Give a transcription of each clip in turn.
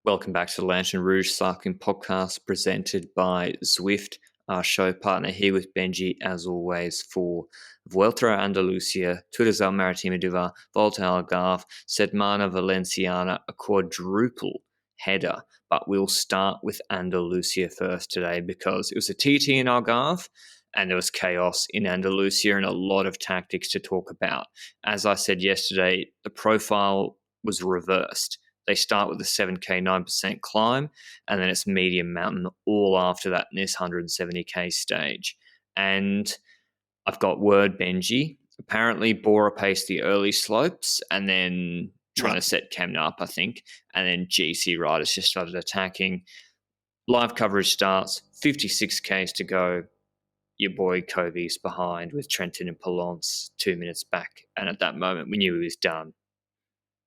Welcome back to the Lanterne Rouge Cycling Podcast presented by Zwift, our show partner here with Benji, as always, for Vuelta Andalucia, Tour des Maritimes Volta Algarve, Setmana, Valenciana, a quadruple header. But we'll start with Andalucia first today because it was a TT in Algarve and there was chaos in Andalucia and a lot of tactics to talk about. As I said yesterday, the profile was reversed. They start with a 7K, 9% climb, and then it's medium mountain all after that in this 170K stage. And I've got word, Benji. Apparently, Bora paced the early slopes and then trying to set Kemna up, I think. And then GC riders just started attacking. Live coverage starts, 56Ks to go. Your boy Kovi's behind with Trentin and Polonce 2 minutes back. And at that moment, we knew he was done.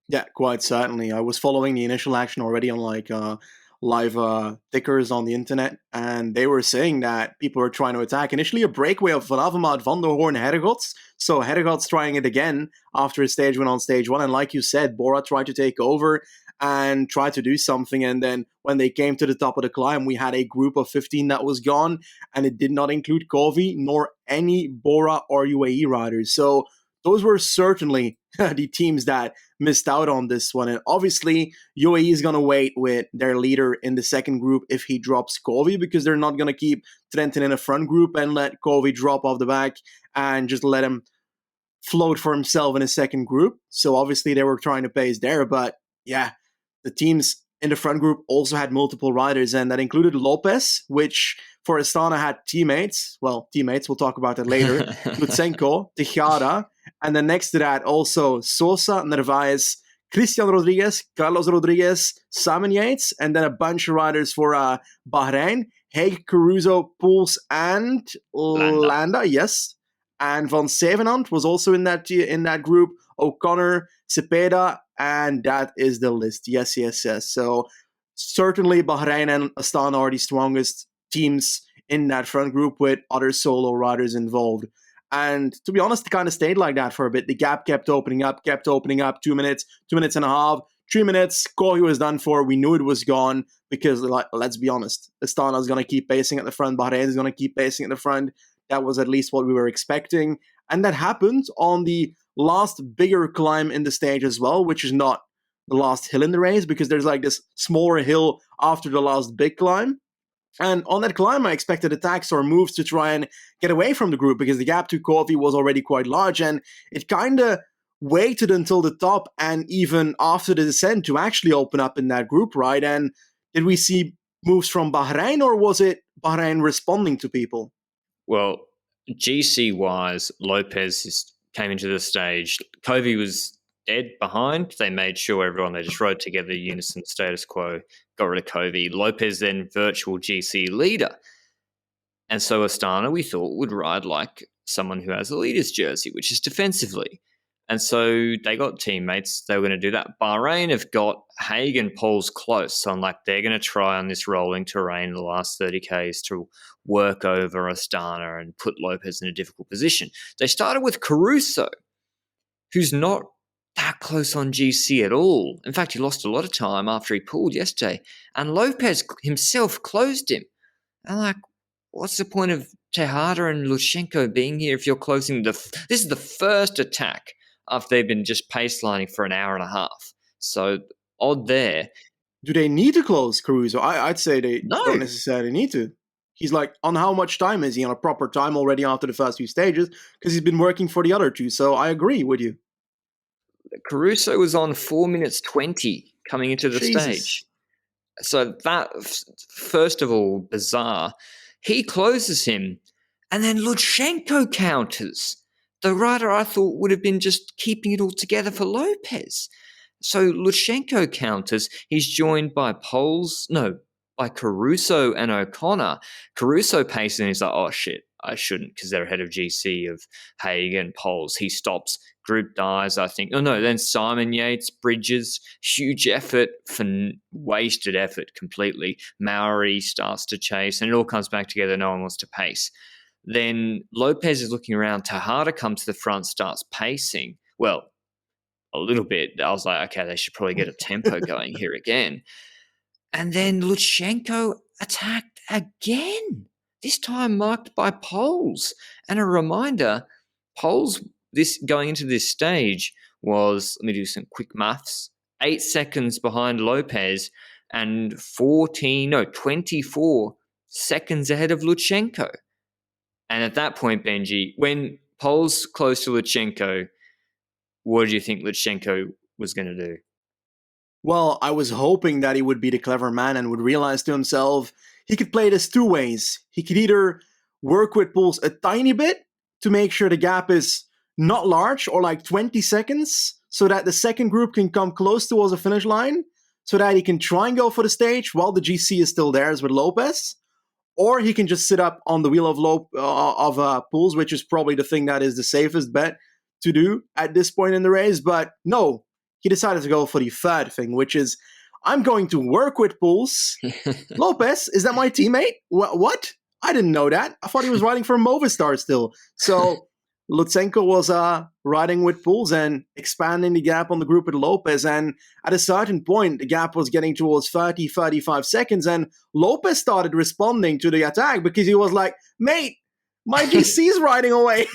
Yeah, quite certainly. I was following the initial action already on live tickers on the internet, and they were saying that people were trying to attack. Initially, a breakaway of Van Avermaet, Van der Hoorn, Hedegaards. So Hedegaards trying it again after his stage went on stage one. And like you said, Bora tried to take over and try to do something. And then when they came to the top of the climb, we had a group of 15 that was gone, and it did not include Kovi nor any Bora or UAE riders. So those were certainly the teams that missed out on this one. And obviously, UAE is going to wait with their leader in the second group if he drops Kovi, because they're not going to keep Trentin in a front group and let Kovi drop off the back and just let him float for himself in a second group. So obviously, they were trying to pace there. But yeah, the teams in the front group also had multiple riders, and that included Lopez, which for Astana had teammates. Well, teammates, we'll talk about that later. Lutsenko, Tejada, and then next to that also Sosa, Narvaez, Christian Rodriguez, Carlos Rodriguez, Simon Yates, and then a bunch of riders for Bahrain, Haig, Caruso, Pouls, and Landa, yes. And Van Zevenand was also in that group, O'Connor, Cepeda, and that is the list. Yes. So certainly Bahrain and Astana are the strongest teams in that front group with other solo riders involved. And to be honest, it kind of stayed like that for a bit. The gap kept opening up, 2 minutes, 2 minutes and a half, 3 minutes. Kohi was done for. We knew it was gone because, let's be honest, Astana is going to keep pacing at the front. Bahrain is going to keep pacing at the front. That was at least what we were expecting. And that happened on the last bigger climb in the stage as well, which is not the last hill in the race, because there's like this smaller hill after the last big climb. And on that climb, I expected attacks or moves to try and get away from the group, because the gap to Kovi was already quite large, and it kind of waited until the top and even after the descent to actually open up in that group, right? And did we see moves from Bahrain, or was it Bahrain responding to people? Well, GC-wise, Lopez came into the stage. Kovi was dead behind. They made sure they just rode together, unison status quo, got rid of Kovi. Lopez then virtual GC leader. And so Astana, we thought, would ride like someone who has a leader's jersey, which is defensively. And so they got teammates. They were going to do that. Bahrain have got Haig and Pouls close. So I'm like, they're going to try on this rolling terrain in the last 30Ks to work over Astana and put Lopez in a difficult position. They started with Caruso, who's not that close on GC at all. In fact, he lost a lot of time after he pulled yesterday. And Lopez himself closed him. I'm like, what's the point of Tejada and Lutsenko being here if you're closing this is the first attack after they've been just pace lining for an hour and a half. So odd there. Do they need to close Caruso? I'd say they don't necessarily need to. He's like, on how much time is he? On a proper time already after the first few stages, because he's been working for the other two. So I agree with you. Caruso was on 4 minutes 20 coming into the stage. So that, first of all, bizarre. He closes him, and then Lutsenko counters. The rider I thought would have been just keeping it all together for Lopez. So Lutsenko counters. He's joined by by Caruso and O'Connor. Caruso pacing, he's like, oh shit, I shouldn't, because they're ahead of GC of Haig and Pouls. He stops, group dies, I think. Then Simon Yates, Bridges, huge effort, wasted effort completely. Maori starts to chase, and it all comes back together. No one wants to pace. Then Lopez is looking around. Tejada comes to the front, starts pacing. Well, a little bit. I was like, okay, they should probably get a tempo going here again. And then Lutsenko attacked again, this time marked by poles. And a reminder, poles this going into this stage was, let me do some quick maths, 8 seconds behind Lopez and 24 seconds ahead of Lutsenko. And at that point, Benji, when poles close to Lutsenko, what do you think Lutsenko was going to do? Well, I was hoping that he would be the clever man and would realize to himself he could play this two ways. He could either work with Poels a tiny bit to make sure the gap is not large, or like 20 seconds, so that the second group can come close towards the finish line, so that he can try and go for the stage while the GC is still there, as with Lopez. Or he can just sit up on the wheel of Poels, which is probably the thing that is the safest bet to do at this point in the race. But no, he decided to go for the third thing, which is, I'm going to work with Poels. Lopez, is that my teammate? What? I didn't know that. I thought he was riding for Movistar still. So Lutsenko was riding with Poels and expanding the gap on the group with Lopez. And at a certain point, the gap was getting towards 30, 35 seconds. And Lopez started responding to the attack because he was like, mate, my GC's riding away.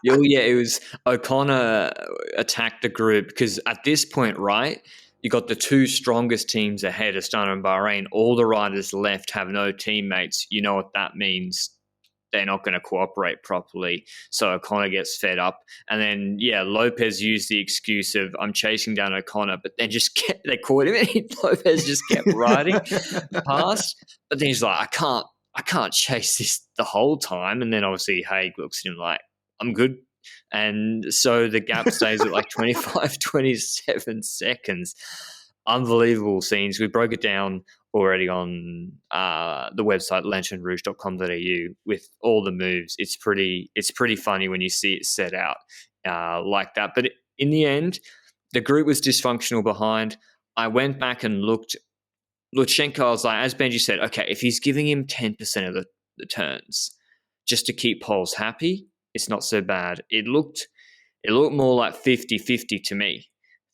Oh, yeah, it was O'Connor attacked the group because at this point, right, you got the two strongest teams ahead, Astana and Bahrain. All the riders left have no teammates. You know what that means. They're not going to cooperate properly. So O'Connor gets fed up. And then, Lopez used the excuse of, I'm chasing down O'Connor, but then they caught him and Lopez just kept riding past. But then he's like, I can't chase this the whole time. And then obviously Haig looks at him like, I'm good. And so the gap stays at like 25, 27 seconds. Unbelievable scenes. We broke it down already on the website lanternrouge.com.au with all the moves. It's pretty funny when you see it set out like that. But in the end, the group was dysfunctional behind. I went back and looked. Lutsenko, I was like, as Benji said, okay, if he's giving him 10% of the turns just to keep Poels happy, it's not so bad. It looked more like 50-50 to me,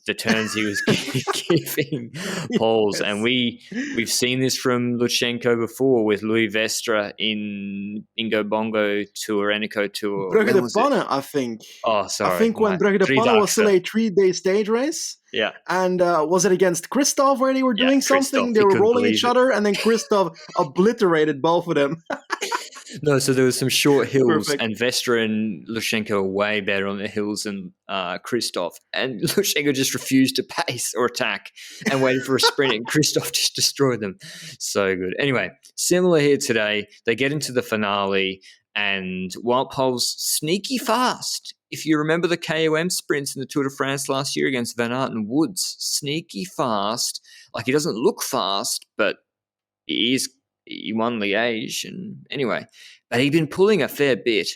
the turns he was giving Poels. Yes. And we've seen this from Lutsenko before with Louis Vestre in Bingo Bongo Tour, Eneco Tour. Brugge de Panne, I think. Oh, sorry. I think when Brugge de Panne was still a 3-day stage race. Yeah. And was it against Christoph where they were doing something? They were rolling each other, and then Christoph obliterated both of them. No, so there was some short hills. Perfect. And Vestre and Lutsenko are way better on the hills than Christoph. And Lutsenko just refused to pace or attack and waited for a sprint, and Christoph just destroyed them. So good. Anyway, similar here today. They get into the finale, and Wout Poels sneaky fast. If you remember the KOM sprints in the Tour de France last year against Van Aert and Woods, sneaky fast. Like, he doesn't look fast, but he won Liège, and anyway, but he'd been pulling a fair bit.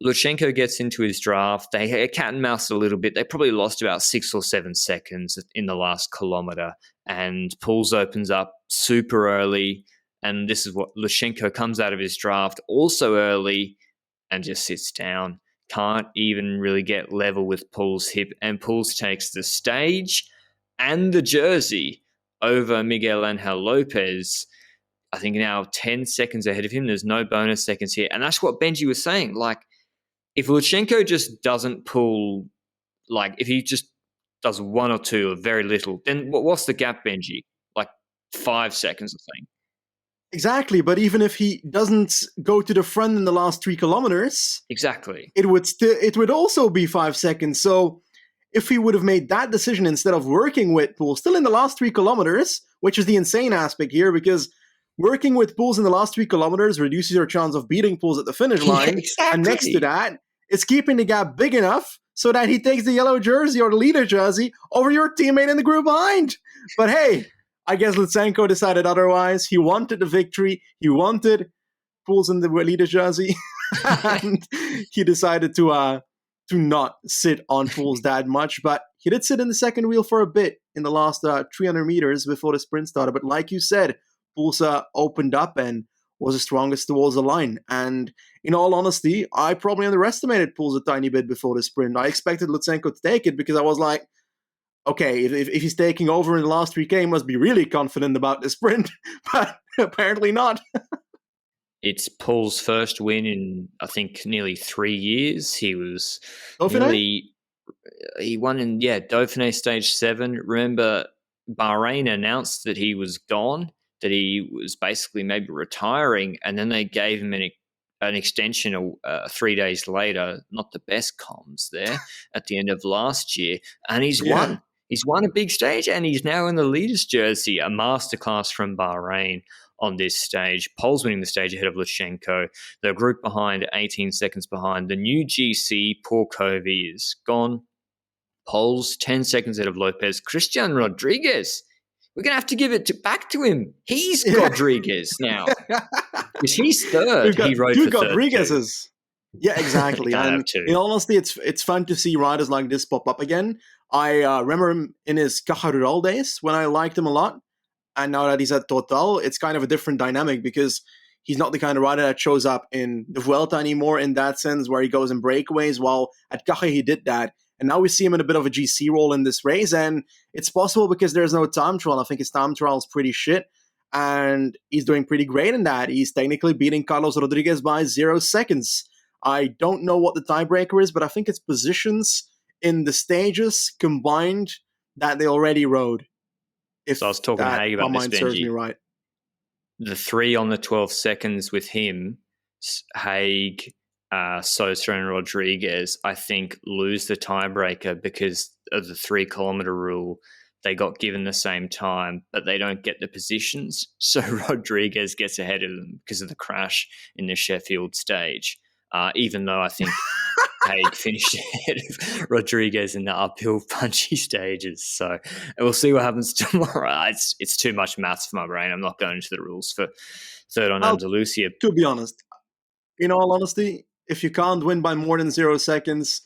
Lutsenko gets into his draft. They cat and mouse a little bit. They probably lost about 6 or 7 seconds in the last kilometre, and Poels opens up super early, and this is what Lutsenko comes out of his draft also early and just sits down. Can't even really get level with Poels' hip, and Poels takes the stage and the jersey over Miguel Angel Lopez. I think now 10 seconds ahead of him. There's no bonus seconds here. And that's what Benji was saying. Like, if Lutsenko just doesn't pull, like, if he just does 1 or 2 or very little, then what's the gap, Benji? Like 5 seconds or something. Exactly. But even if he doesn't go to the front in the last 3 kilometers, exactly, it would also be 5 seconds. So if he would have made that decision instead of working with Poels, still in the last 3 kilometers, which is the insane aspect here, because working with Poels in the last 3 kilometers reduces your chance of beating Poels at the finish line. Yeah, exactly. And next to that, it's keeping the gap big enough so that he takes the yellow jersey or the leader jersey over your teammate in the group behind. But hey, I guess Lutsenko decided otherwise. He wanted the victory. He wanted Poels in the leader jersey. And he decided to not sit on Poels that much. But he did sit in the second wheel for a bit in the last 300 meters before the sprint started. But like you said, Poels opened up and was the strongest towards the line. And in all honesty, I probably underestimated Poels a tiny bit before the sprint. I expected Lutsenko to take it because I was like, okay, if he's taking over in the last 3K, he must be really confident about the sprint, but apparently not. It's Paul's first win in, I think, nearly 3 years. He was Dauphiné? he won in, Dauphiné Stage 7. Remember, Bahrain announced that he was gone, that he was basically maybe retiring, and then they gave him an extension 3 days later. Not the best comms there at the end of last year, and he's Yeah. won. He's won a big stage, and he's now in the leader's jersey. A masterclass from Bahrain on this stage. Pole's winning the stage ahead of Lushenko. The group behind, 18 seconds behind. The new GC, Paul Covey, is gone. Pole's 10 seconds ahead of Lopez. Christian Rodriguez. We're going to have to give it back to him. He's Rodriguez now. Because he's third. He rode for Rodriguez's. Third. Yeah, exactly. And in all honesty, it's fun to see riders like this pop up again. I remember him in his Caja Rural days when I liked him a lot. And now that he's at Total, it's kind of a different dynamic because he's not the kind of rider that shows up in the Vuelta anymore in that sense where he goes in breakaways, while at Caja he did that. And now we see him in a bit of a GC role in this race, and it's possible because there's no time trial. I think his time trial is pretty shit, and he's doing pretty great in that. He's technically beating Carlos Rodriguez by 0 seconds. I don't know what the tiebreaker is, but I think it's positions in the stages combined that they already rode. So I was talking to Haig about this, Benji. Serves me right. The 3 on the 12 seconds with him, Haig, Sosa and Rodriguez, I think, lose the tiebreaker because of the 3 kilometer rule. They got given the same time, but they don't get the positions. So Rodriguez gets ahead of them because of the crash in the Sheffield stage. Even though I think Haig finished ahead of Rodriguez in the uphill punchy stages. So we'll see what happens tomorrow. It's too much maths for my brain. I'm not going into the rules for third on Andalucia. To be honest, in all honesty, if you can't win by more than 0 seconds,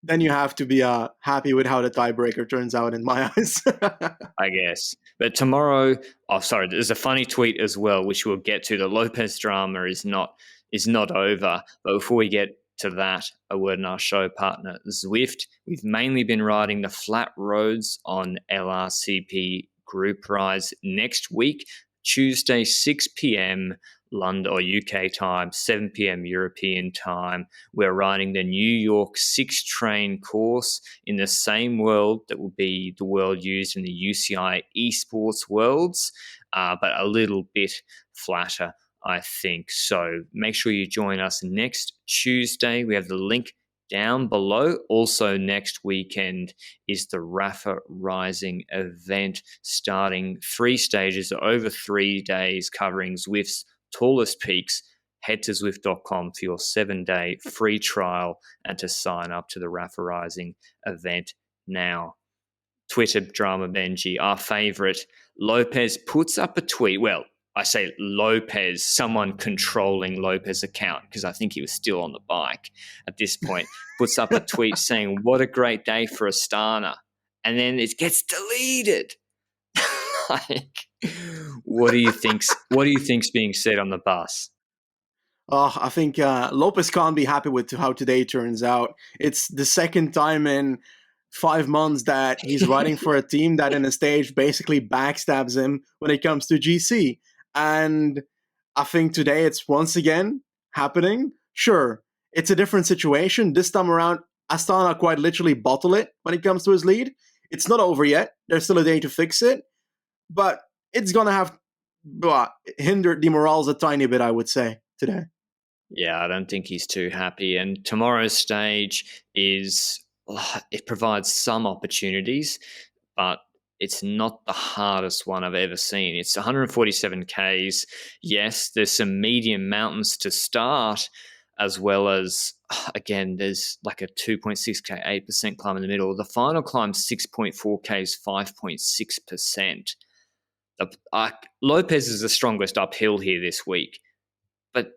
then you have to be happy with how the tiebreaker turns out in my eyes. I guess. But tomorrow, there's a funny tweet as well, which we'll get to. The Lopez drama is not over. But before we get to that, a word in our show partner, Zwift. We've mainly been riding the flat roads on LRCP Group Rise next week, Tuesday, 6 p.m. London or UK time, 7 p.m. European time. We're riding the New York 6-train course in the same world that will be the world used in the UCI Esports Worlds, but a little bit flatter, I think. So make sure you join us next Tuesday. We have the link down below. Also next weekend is the Rapha Rising event, starting 3 stages over 3 days, covering Zwift's tallest peaks. Head to Zwift.com for your 7-day free trial and to sign up to the Rapha Rising event now. Twitter drama, Benji, our favorite. Lopez puts up a tweet. Well, I say Lopez, someone controlling Lopez's account, because I think he was still on the bike at this point, puts up a tweet saying, "What a great day for Astana." And then it gets deleted. Like, what do you think's being said on the bus? I think Lopez can't be happy with how today turns out. It's the second time in 5 months that he's riding for a team that in a stage basically backstabs him when it comes to GC. And I think today it's once again happening. Sure, it's a different situation. This time around, Astana quite literally bottle it when it comes to his lead. It's not over yet. There's still a day to fix it. But it's going to have hindered the morals a tiny bit, I would say, today. Yeah, I don't think he's too happy. And tomorrow's stage it provides some opportunities, but it's not the hardest one I've ever seen. It's 147 Ks. Yes, there's some medium mountains to start, as well as, again, there's like a 2.6K, 8% climb in the middle. The final climb, 6.4 Ks, 5.6%. Lopez is the strongest uphill here this week, but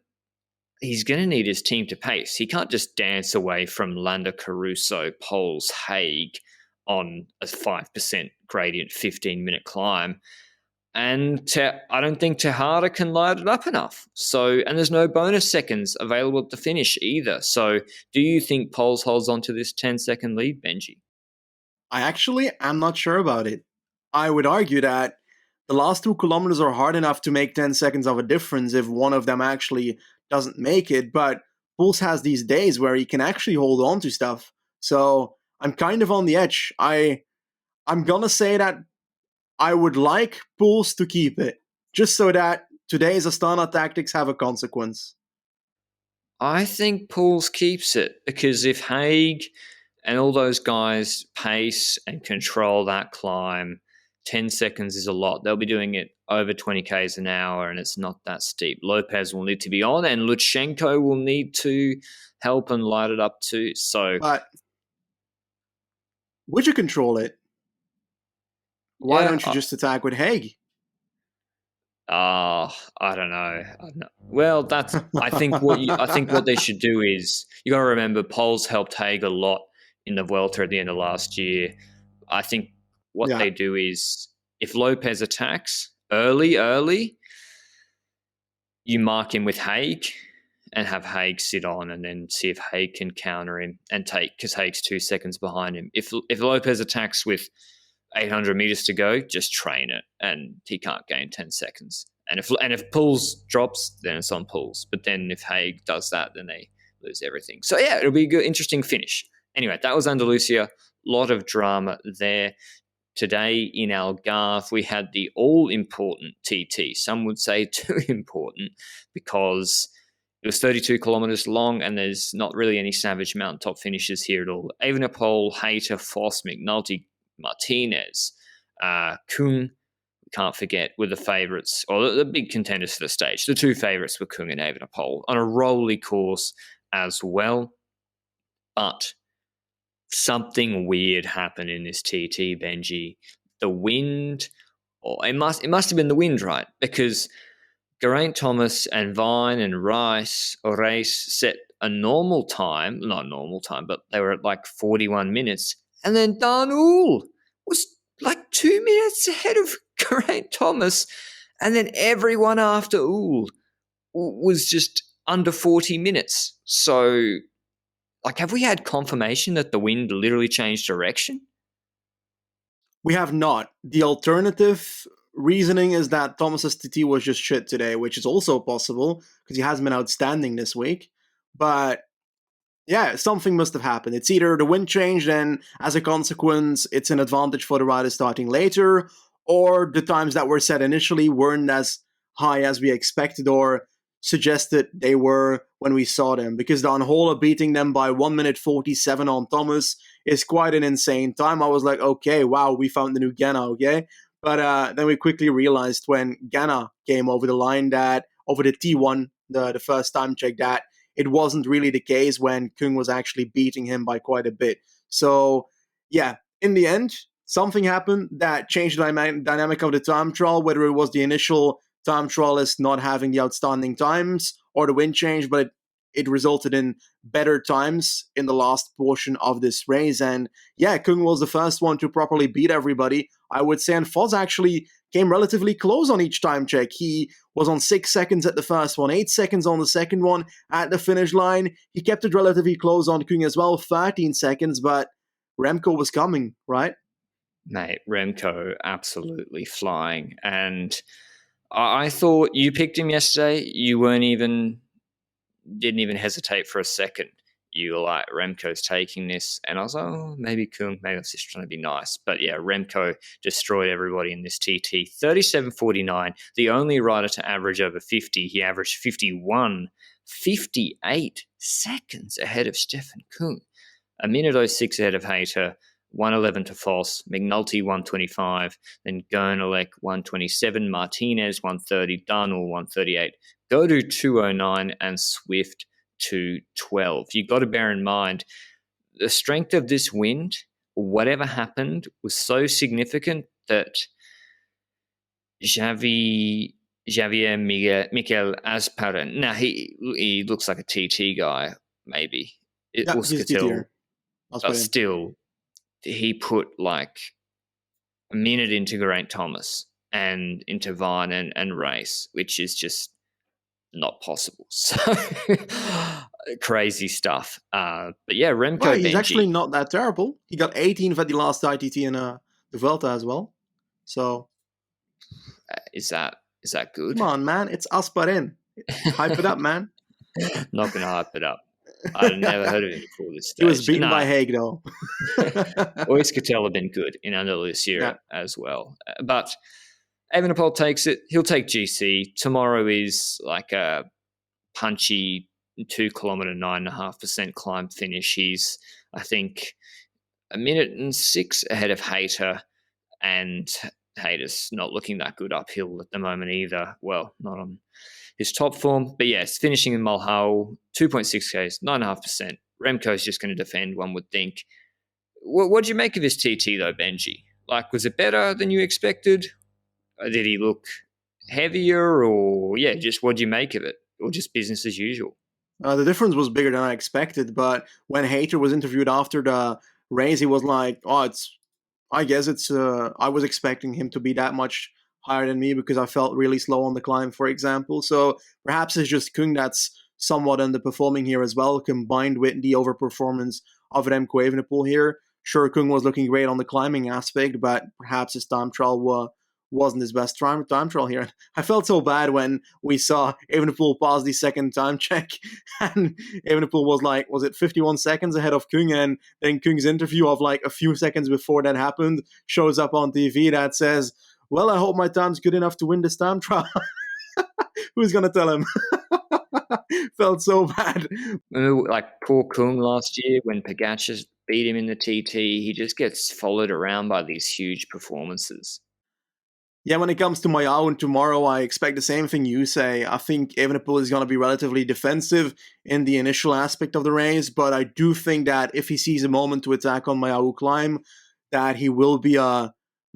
he's going to need his team to pace. He can't just dance away from Landa Caruso, Poles, Haig on a 5% gradient 15-minute climb. And I don't think Tejada can light it up enough. So, and there's no bonus seconds available at the finish either. So do you think Poles holds on to this 10-second lead, Benji? I actually am not sure about it. I would argue that the last 2 kilometers are hard enough to make 10 seconds of a difference if one of them actually doesn't make it, but Pulse has these days where he can actually hold on to stuff. So I'm kind of on the edge. I'm gonna say that I would like Pulse to keep it, just so that today's Astana tactics have a consequence. I think Pauls keeps it because if Haig and all those guys pace and control that climb, 10 seconds is a lot. They'll be doing it over 20 k's an hour and it's not that steep. Lopez will need to be on and Lutsenko will need to help and light it up too. So, But would you control it? Why yeah, don't you just attack with Haig? I don't know. Well, that's I think what they should do is you got to remember Poles helped Haig a lot in the Vuelta at the end of last year. I think what Yeah. they do is if Lopez attacks early, you mark him with Haig and have Haig sit on and then see if Haig can counter him and take because Haig's 2 seconds behind him. If Lopez attacks with 800 meters to go, just train it and he can't gain 10 seconds. And if Pools drops, then it's on Pools. But then if Haig does that, then they lose everything. So yeah, it'll be a good, interesting finish. Anyway, that was Andalucia. A lot of drama there. Today in Algarve, we had the all-important TT. Some would say too important because it was 32 kilometers long and there's not really any savage mountaintop finishes here at all. Evenepoel, Hayter, Foss, McNulty, Martinez, Kung, can't forget, were the favourites, or the big contenders for the stage. The two favourites were Kung and Evenepoel on a rolly course as well. But something weird happened in this TT, Benji. The wind, or it must have been the wind, right? Because Geraint Thomas and Vine and Rice or Race set a normal time, not normal time, but they were at like 41 minutes. And then Dan Uhl was like 2 minutes ahead of Geraint Thomas. And then everyone after Uhl was just under 40 minutes. So, like, have we had confirmation that the wind literally changed direction? We have not. The alternative reasoning is that Thomas's TT was just shit today, which is also possible because he hasn't been outstanding this week. But yeah, something must have happened. It's either the wind changed and as a consequence, it's an advantage for the riders starting later, or the times that were set initially weren't as high as we expected or suggested they were when we saw them. Because the Anhola beating them by 1 minute 47 on Thomas is quite an insane time. I was like, okay, wow, we found the new Ghana, okay? But then we quickly realized when Ghana came over the line that, over the T1, the first time check, that it wasn't really the case when Kung was actually beating him by quite a bit. So, yeah, in the end, something happened that changed the dynamic of the time trial, whether it was the initial time trialist not having the outstanding times or the wind change, but it resulted in better times in the last portion of this race. And yeah, Kung was the first one to properly beat everybody, I would say. And Foz actually came relatively close on each time check. He was on 6 seconds at the first one, 8 seconds on the second one at the finish line. He kept it relatively close on Kung as well, 13 seconds, but Remco was coming, right? Mate, Remco absolutely flying. And I thought you picked him yesterday. You didn't even hesitate for a second. You were like, Remco's taking this. And I was like, oh, maybe Kung, maybe I was just trying to be nice. But yeah, Remco destroyed everybody in this TT. 37.49, the only rider to average over 50. He averaged 51, 58 seconds ahead of Stefan Kung. A minute 06 ahead of Hayter, 111 to Foss, McNulty 125, then Gernelek 127, Martinez 130, Darnell 138, Godu 209, and Zwift 212. You've got to bear in mind the strength of this wind, whatever happened, was so significant that Javier Miguel Asparin, now he looks like a TT guy, maybe. Yeah, he's Uscatel, I'll but put in. still, he put like a minute into Geraint Thomas and into Vine and Race, which is just not possible. So crazy stuff. But yeah, Remco, Well, he's Benji. actually not that terrible. He got 18th at the last ITT in the Vuelta as well. So is that good? Come on, man. It's Asparin. Hype it up, man. Not going to hype it up. I'd never heard of him before this stage. He was beaten by Haig, though. Euskaltel have been good in Andalucia as well. But Evenepoel takes it. He'll take GC. Tomorrow is like a punchy 2 kilometer, 9.5% climb finish. He's, I think, 1:06 ahead of Hayter, and Hayter's not looking that good uphill at the moment either. Well, not on his top form. But yes, finishing in Mulhall, 2.6 Ks, 9.5%. Remco's just going to defend, one would think. What do you make of his TT, though, Benji? Like, was it better than you expected? Or did he look heavier? Or, yeah, just what do you make of it? Or just business as usual? The difference was bigger than I expected. But when Hayter was interviewed after the race, he was like, I was expecting him to be that much higher than me because I felt really slow on the climb, for example. So perhaps it's just Kung that's somewhat underperforming here as well, combined with the overperformance of Remco Evenepoel here. Sure, Kung was looking great on the climbing aspect, but perhaps his time trial wasn't his best time trial here. I felt so bad when we saw Evenepoel pass the second time check, and Evenepoel was like, was it 51 seconds ahead of Kung? And then Kung's interview of like a few seconds before that happened shows up on TV that says, well, I hope my time's good enough to win this time trial. Who's going to tell him? Felt so bad. Remember, like poor Kung last year when Pogacar beat him in the TT, he just gets followed around by these huge performances. Yeah, when it comes to Mayaoun tomorrow, I expect the same thing you say. I think Evenepoel is going to be relatively defensive in the initial aspect of the race, but I do think that if he sees a moment to attack on Mayaoun climb, that he will be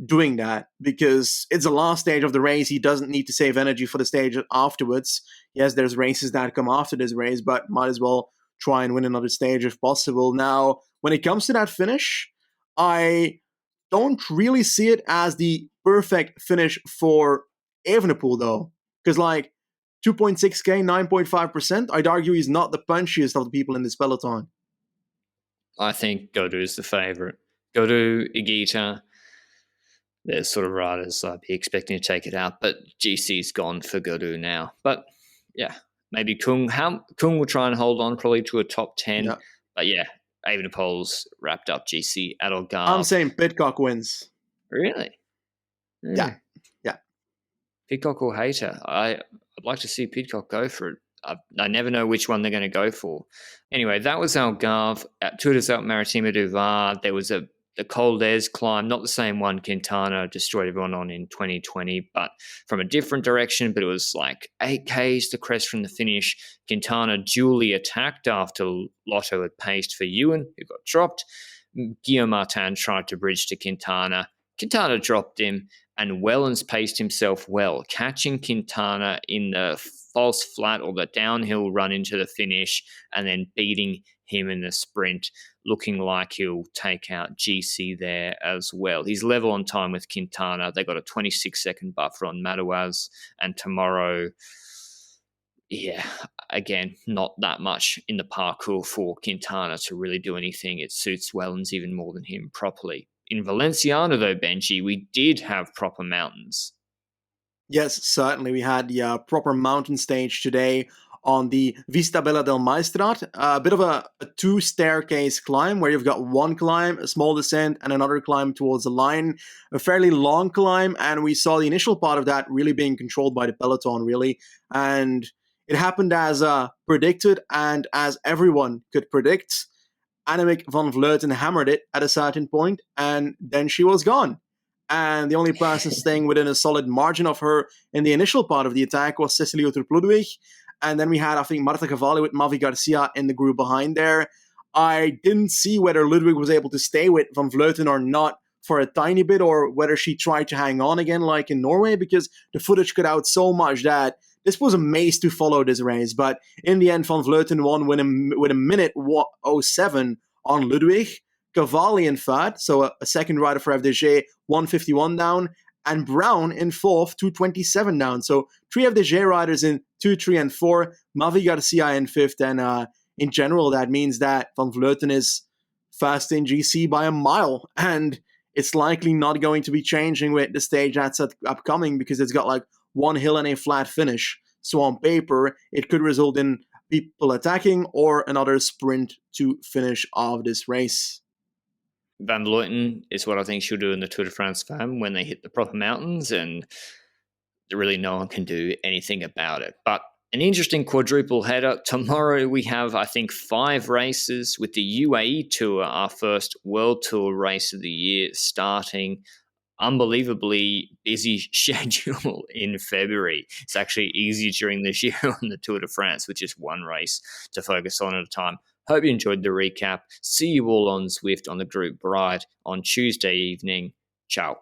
doing that, because it's the last stage of the race. He doesn't need to save energy for the stage afterwards. Yes, there's races that come after this race, but might as well try and win another stage if possible. Now, when it comes to that finish, I don't really see it as the perfect finish for Evenepoel, though, because like 2.6k, 9.5%, I'd argue he's not the punchiest of the people in this peloton. I think Godou is the favourite. Godou, Higuita, they're sort of riders I'd be expecting to take it out, but GC's gone for Godou now. But yeah, maybe Kung will try and hold on probably to a top 10. Yeah. But yeah, Evenepoel's wrapped up GC at Algarve. I'm saying Pidcock wins. Really? Yeah. Pidcock or Hayter? I'd like to see Pidcock go for it. I never know which one they're going to go for. Anyway, that was Algarve. At Tour des Alpes Maritimes du Var, there was the Col d'Ez climb, not the same one Quintana destroyed everyone on in 2020, but from a different direction. But it was like 8Ks to crest from the finish. Quintana duly attacked after Lotto had paced for Ewan, who got dropped. Guillaume Martin tried to bridge to Quintana. Quintana dropped him, and Wellens paced himself well, catching Quintana in the false flat or the downhill run into the finish, and then beating him in the sprint, looking like he'll take out GC there as well. He's level on time with Quintana. They got a 26-second buffer on Madouas, and tomorrow, yeah, again, not that much in the parkour for Quintana to really do anything. It suits Wellens even more than him properly. In Valenciana, though, Benji, we did have proper mountains. Yes, certainly. We had the proper mountain stage today on the Vista Bella del Maestrat. A bit of a two-staircase climb where you've got one climb, a small descent, and another climb towards the line. A fairly long climb, and we saw the initial part of that really being controlled by the peloton, really. And it happened as predicted, and as everyone could predict. Annemiek van Vleuten hammered it at a certain point, and then she was gone. And the only person staying within a solid margin of her in the initial part of the attack was Cecilie Uttrup-Ludwig. And then we had, I think, Marta Cavalli with Mavi Garcia in the group behind there. I didn't see whether Ludwig was able to stay with Van Vleuten or not for a tiny bit, or whether she tried to hang on again like in Norway, because the footage cut out so much that this was a maze to follow this race. But in the end, Van Vleuten won with a minute 07 on Ludwig. Cavalli in third, so a second rider for FDJ, 151 down. and Brown in 4th, 2:27 down. So 3 FDJ riders in 2, 3, and 4. Mavi Garcia in 5th, and in general, that means that Van Vleuten is fast in GC by a mile, and it's likely not going to be changing with the stage that's upcoming because it's got like one hill and a flat finish. So on paper, it could result in people attacking or another sprint to finish off this race. Van Vleuten is what I think she'll do in the Tour de France Femme when they hit the proper mountains, and really no one can do anything about it. But an interesting quadruple header. Tomorrow we have, I think, 5 races with the UAE Tour, our first World Tour race of the year, starting. Unbelievably busy schedule in February. It's actually easier during this year on the Tour de France, which is one race to focus on at a time. Hope you enjoyed the recap. See you all on Zwift on the group ride on Tuesday evening. Ciao.